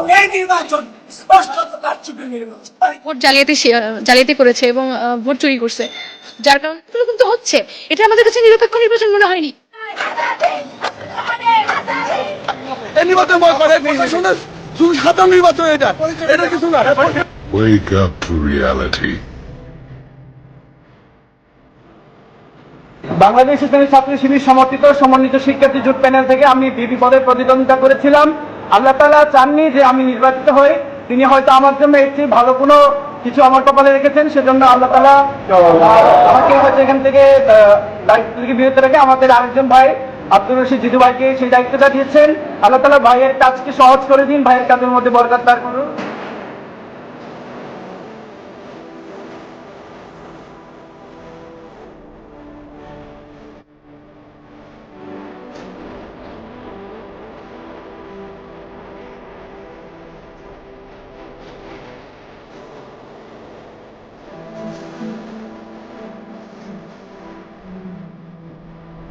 এবং এই নির্বাচন স্পষ্ট কারচুপি নির্বাচন। ভোট জালিয়াতি করেছে এবং ভোট চুরি করছে, যার কারণে কিন্তু হচ্ছে। এটা আমাদের কাছে নিরপেক্ষ নির্বাচন মনে হয়নি। এই নির্বাচন সাধারণ নির্বাচন, এটা কিছু না। Wake up to reality. Bangladesh ইসলামী ছাত্র শিবির সমর্থিত সমন্বিত শিক্ষার্থী জোট প্যানেল থেকে আমি ভিপি পদে প্রতিদ্বন্দ্বিতা করেছিলাম। আল্লাহ তাআলা চাননি যে আমি নির্বাচিত হই, তিনি হয়তো আমার জন্য এর চেয়ে ভালো কোনো কিছু আমার কপালে রেখেছেন, সেজন্য আল্লাহ তাআলা আমাকে হয়তো এখান থেকে দায়িত্ব থেকে বিরত রেখে আমাদের আরেকজন ভাই আব্দুর রশিদ জিদু ভাইকে সেই দায়িত্বটা দিয়েছেন। আল্লাহ তাআলা ভাইয়ের কাজকে সহজ করে দিন, ভাইয়ের কাজের মধ্যে বরকত দান করুন।